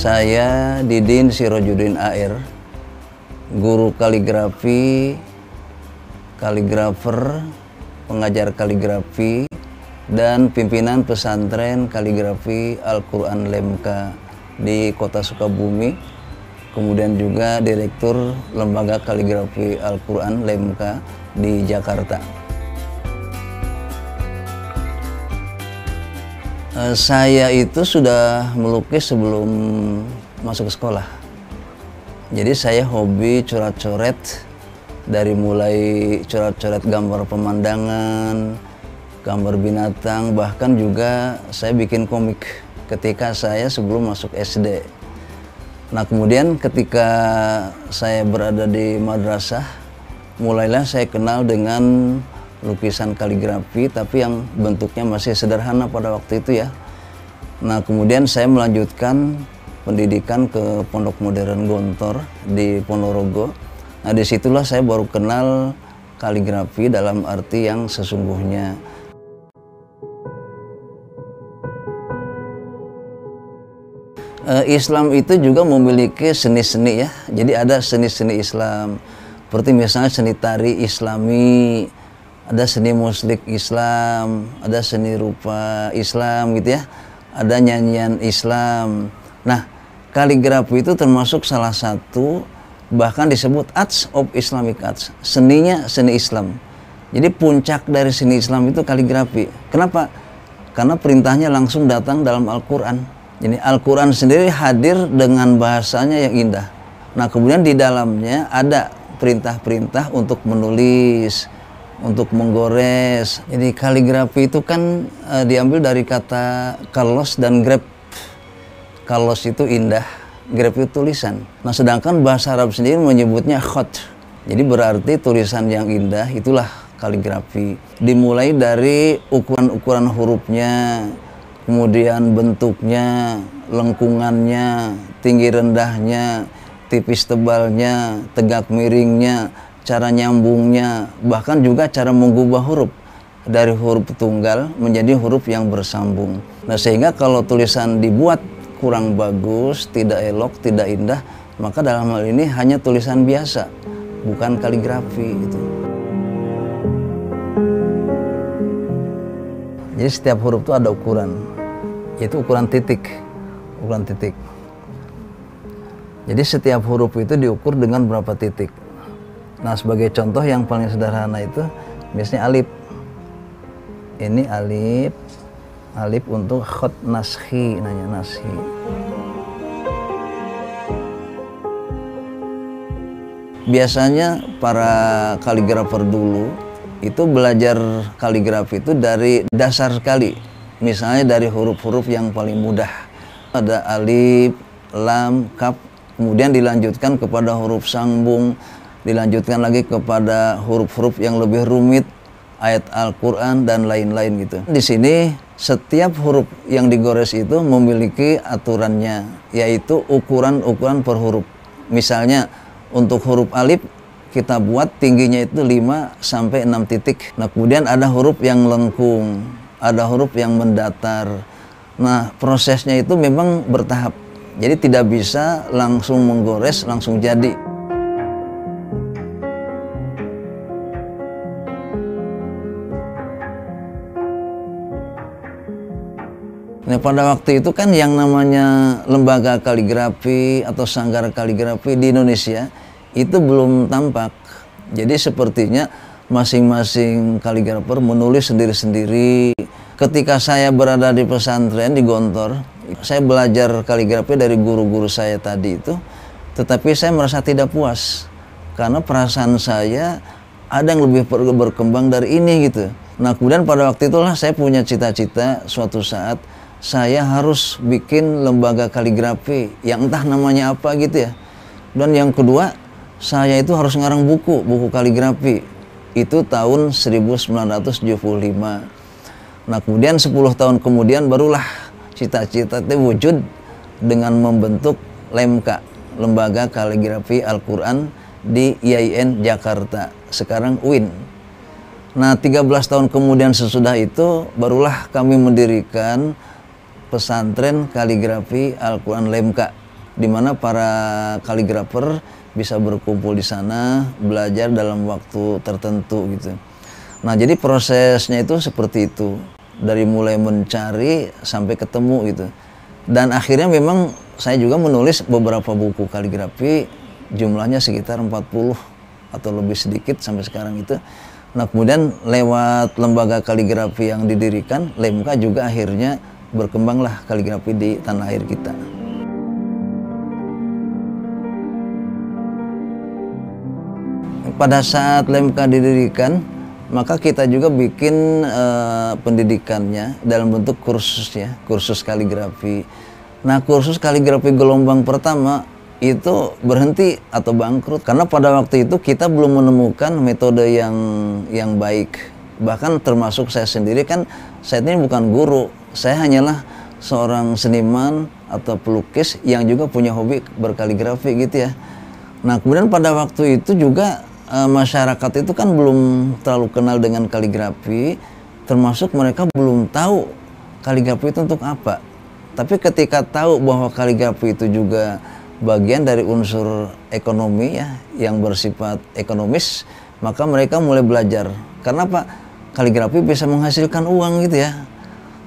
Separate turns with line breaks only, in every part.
Saya Didin Sirojudin AR, guru kaligrafi, kaligrafer, pengajar kaligrafi, dan pimpinan pesantren kaligrafi Al-Quran Lemka di Kota Sukabumi, kemudian juga direktur lembaga kaligrafi Al-Quran Lemka di Jakarta. Saya itu sudah melukis sebelum masuk ke sekolah. Jadi saya hobi coret-coret, dari mulai coret-coret gambar pemandangan, gambar binatang, bahkan juga saya bikin komik ketika saya sebelum masuk SD. Nah, kemudian ketika saya berada di madrasah, mulailah saya kenal dengan lukisan kaligrafi, tapi yang bentuknya masih sederhana pada waktu itu ya. Nah, kemudian saya melanjutkan pendidikan ke Pondok Modern Gontor di Ponorogo. Nah, disitulah saya baru kenal kaligrafi dalam arti yang sesungguhnya. Islam itu juga memiliki seni-seni ya. Jadi ada seni-seni Islam, seperti misalnya seni tari Islami, ada seni musik Islam, ada seni rupa Islam gitu ya, ada nyanyian Islam. Nah, kaligrafi itu termasuk salah satu, bahkan disebut arts of Islamic arts, seninya seni Islam. Jadi puncak dari seni Islam itu kaligrafi. Kenapa? Karena perintahnya langsung datang dalam Al-Quran. Jadi Al-Quran sendiri hadir dengan bahasanya yang indah. Nah, kemudian di dalamnya ada perintah-perintah untuk menulis, untuk menggores. Jadi kaligrafi itu kan diambil dari kata kalos dan grep. Kalos itu indah, grep itu tulisan. Nah, sedangkan bahasa Arab sendiri menyebutnya khot. Jadi berarti tulisan yang indah, itulah kaligrafi. Dimulai dari ukuran-ukuran hurufnya, kemudian bentuknya, lengkungannya, tinggi rendahnya, tipis tebalnya, tegak miringnya, cara nyambungnya, bahkan juga cara mengubah huruf dari huruf tunggal menjadi huruf yang bersambung. Nah, sehingga kalau tulisan dibuat kurang bagus, tidak elok, tidak indah, maka dalam hal ini hanya tulisan biasa, bukan kaligrafi gitu. Jadi setiap huruf itu ada ukuran, yaitu ukuran titik, ukuran titik. Jadi setiap huruf itu diukur dengan berapa titik. Nah, sebagai contoh yang paling sederhana itu misalnya alif. Ini alif, alif untuk khot naskhi, namanya naskhi. Biasanya para kaligrafer dulu itu belajar kaligrafi itu dari dasar sekali. Misalnya dari huruf-huruf yang paling mudah. Ada alif, lam, kaf, kemudian dilanjutkan kepada huruf sambung, dilanjutkan lagi kepada huruf-huruf yang lebih rumit, ayat Al-Quran dan lain-lain gitu. Di sini setiap huruf yang digores itu memiliki aturannya, yaitu ukuran-ukuran per huruf. Misalnya untuk huruf alif kita buat tingginya itu 5 sampai 6 titik. Nah, kemudian ada huruf yang lengkung, ada huruf yang mendatar. Nah, prosesnya itu memang bertahap. Jadi tidak bisa langsung menggores, langsung jadi. Nah, pada waktu itu kan yang namanya lembaga kaligrafi atau sanggar kaligrafi di Indonesia itu belum tampak. Jadi sepertinya masing-masing kaligrafer menulis sendiri-sendiri. Ketika saya berada di pesantren di Gontor, saya belajar kaligrafi dari guru-guru saya tadi itu, tetapi saya merasa tidak puas karena perasaan saya ada yang lebih berkembang dari ini gitu. Nah, kemudian pada waktu itulah saya punya cita-cita suatu saat saya harus bikin lembaga kaligrafi yang entah namanya apa gitu ya. Dan yang kedua, saya itu harus ngarang buku kaligrafi. Itu tahun 1975. Nah, kemudian 10 tahun kemudian barulah cita-cita itu wujud dengan membentuk Lemka, Lembaga Kaligrafi Al-Quran di IAIN Jakarta, sekarang UIN. Nah, 13 tahun kemudian sesudah itu barulah kami mendirikan pesantren kaligrafi Al-Quran Lemka di mana para kaligrafer bisa berkumpul di sana, belajar dalam waktu tertentu gitu. Nah, jadi prosesnya itu seperti itu, dari mulai mencari sampai ketemu gitu. Dan akhirnya memang saya juga menulis beberapa buku kaligrafi, jumlahnya sekitar 40 atau lebih sedikit sampai sekarang itu. Nah, kemudian lewat lembaga kaligrafi yang didirikan, LEMKA juga akhirnya berkembanglah kaligrafi di tanah air kita. Pada saat LEMKA didirikan, maka kita juga bikin pendidikannya dalam bentuk kursus ya, kursus kaligrafi. Nah, kursus kaligrafi gelombang pertama itu berhenti atau bangkrut karena pada waktu itu kita belum menemukan metode yang baik. Bahkan termasuk saya sendiri kan, saya ini bukan guru, saya hanyalah seorang seniman atau pelukis yang juga punya hobi berkaligrafi gitu ya. Nah, kemudian pada waktu itu juga masyarakat itu kan belum terlalu kenal dengan kaligrafi, termasuk mereka belum tahu kaligrafi itu untuk apa. Tapi ketika tahu bahwa kaligrafi itu juga bagian dari unsur ekonomi ya, yang bersifat ekonomis, maka mereka mulai belajar. Karena Pak, kaligrafi bisa menghasilkan uang gitu ya.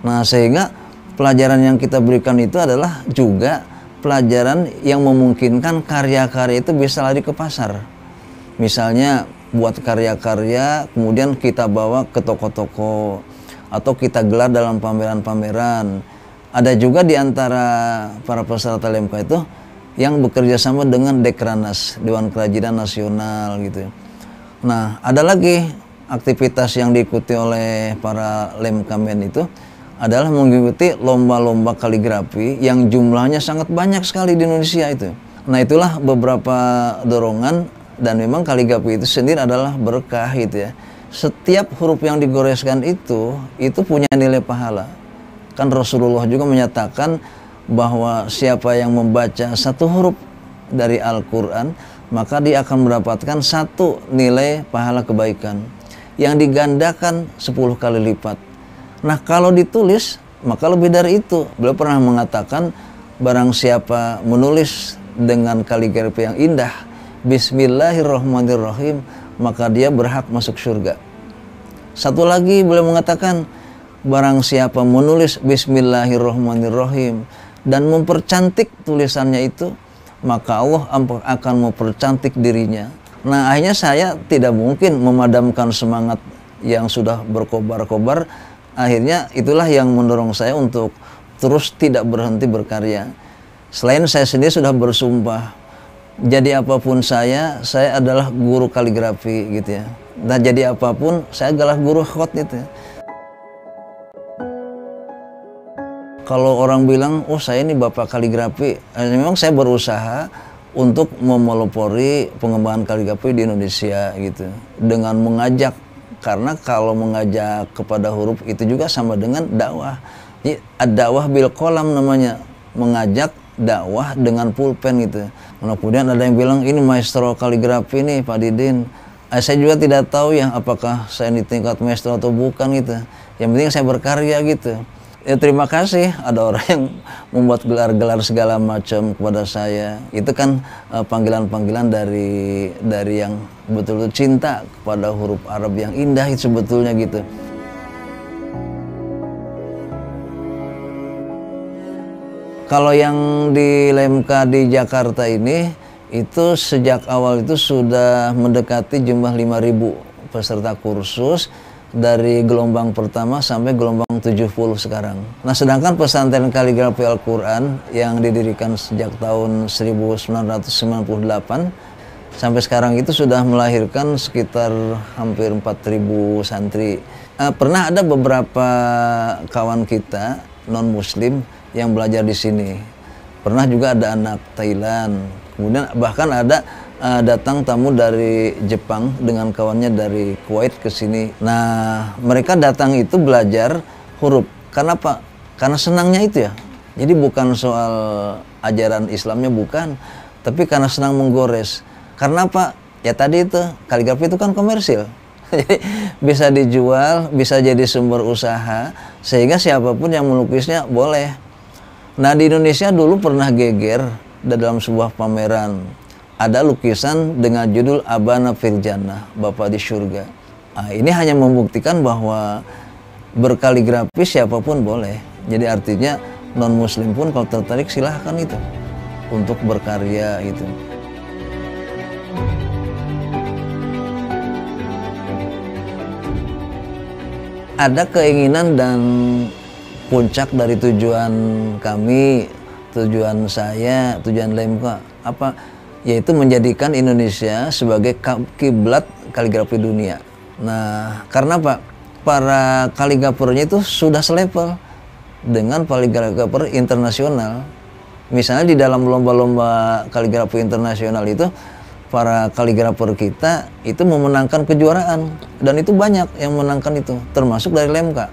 Nah, sehingga pelajaran yang kita berikan itu adalah juga pelajaran yang memungkinkan karya-karya itu bisa lari ke pasar. Misalnya buat karya-karya, kemudian kita bawa ke toko-toko atau kita gelar dalam pameran-pameran. Ada juga di antara para peserta LEMKA itu yang bekerja sama dengan Dekranas, Dewan Kerajinan Nasional gitu. Nah, ada lagi aktivitas yang diikuti oleh para LEMKA-men itu adalah mengikuti lomba-lomba kaligrafi yang jumlahnya sangat banyak sekali di Indonesia itu. Nah, itulah beberapa dorongan, dan memang kaligrafi itu sendiri adalah berkah gitu ya. Setiap huruf yang digoreskan itu punya nilai pahala. Kan Rasulullah juga menyatakan bahwa siapa yang membaca satu huruf dari Al-Quran, maka dia akan mendapatkan satu nilai pahala kebaikan yang digandakan 10 kali lipat. Nah, kalau ditulis maka lebih dari itu. Beliau pernah mengatakan, barang siapa menulis dengan kaligrafi yang indah, Bismillahirrahmanirrahim, maka dia berhak masuk surga. Satu lagi beliau mengatakan, barang siapa menulis Bismillahirrahmanirrahim dan mempercantik tulisannya itu, maka Allah akan mempercantik dirinya. Nah, akhirnya saya tidak mungkin memadamkan semangat yang sudah berkobar-kobar. Akhirnya itulah yang mendorong saya untuk terus tidak berhenti berkarya. Selain saya sendiri sudah bersumpah, jadi apapun saya adalah guru kaligrafi gitu ya. Nah, jadi apapun saya adalah guru khot gitu ya. Kalau orang bilang, oh saya ini bapak kaligrafi, memang saya berusaha untuk memelopori pengembangan kaligrafi di Indonesia gitu, dengan mengajak. Karena kalau mengajak kepada huruf itu juga sama dengan dakwah. Jadi ad-dakwah bil qalam namanya, mengajak dakwah dengan pulpen gitu. Nah, kemudian ada yang bilang, ini maestro kaligrafi nih Pak Didin. Saya juga tidak tahu ya apakah saya di tingkat maestro atau bukan gitu. Yang penting saya berkarya gitu. Ya, terima kasih ada orang yang membuat gelar-gelar segala macam kepada saya. Itu kan panggilan-panggilan dari yang betul-betul cinta kepada huruf Arab yang indah itu sebetulnya gitu. Kalau yang di LEMKA di Jakarta ini, itu sejak awal itu sudah mendekati jumlah 5.000 peserta kursus. Dari gelombang pertama sampai gelombang 70 sekarang. Nah, sedangkan pesantren kaligrafi Al-Quran yang didirikan sejak tahun 1998 sampai sekarang itu sudah melahirkan sekitar hampir 4.000 santri. Pernah ada beberapa kawan kita non-muslim yang belajar di sini. Pernah juga ada anak Thailand. Kemudian bahkan ada datang tamu dari Jepang dengan kawannya dari Kuwait ke sini. Nah, mereka datang itu belajar huruf. Karena apa? Karena senangnya itu ya. Jadi bukan soal ajaran Islamnya, bukan. Tapi karena senang menggores. Karena apa? Ya tadi itu, kaligrafi itu kan komersil. Jadi bisa dijual, bisa jadi sumber usaha, sehingga siapapun yang melukisnya boleh. Nah, di Indonesia dulu pernah geger dalam sebuah pameran ada lukisan dengan judul Abana fil Jannah, Bapak di surga. Nah, ini hanya membuktikan bahwa berkaligrafi siapapun boleh. Jadi artinya non muslim pun kalau tertarik silahkan itu untuk berkarya itu. Ada keinginan dan puncak dari tujuan kami, tujuan saya, tujuan Lemka apa? Yaitu menjadikan Indonesia sebagai kiblat kaligrafi dunia. Nah, karena Pak, para kaligrafernya itu sudah selevel dengan kaligrafer internasional. Misalnya di dalam lomba-lomba kaligrafi internasional itu, para kaligrafer kita itu memenangkan kejuaraan, dan itu banyak yang menangkan itu, termasuk dari Lemka.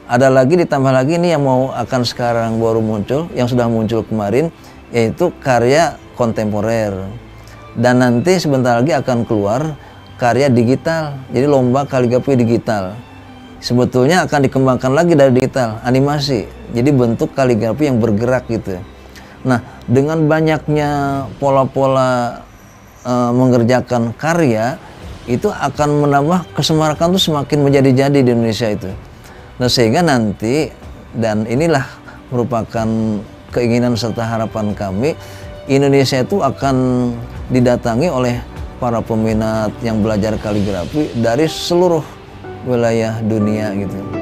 Ada lagi, ditambah lagi ini yang akan sekarang baru muncul, yang sudah muncul kemarin, yaitu karya kontemporer. Dan nanti sebentar lagi akan keluar karya digital, jadi lomba kaligrafi digital. Sebetulnya akan dikembangkan lagi dari digital, animasi, jadi bentuk kaligrafi yang bergerak gitu. Nah, dengan banyaknya pola-pola mengerjakan karya, itu akan menambah kesemarakan itu semakin menjadi-jadi di Indonesia itu. Nah, sehingga nanti, dan inilah merupakan keinginan serta harapan kami, Indonesia itu akan didatangi oleh para peminat yang belajar kaligrafi dari seluruh wilayah dunia gitu.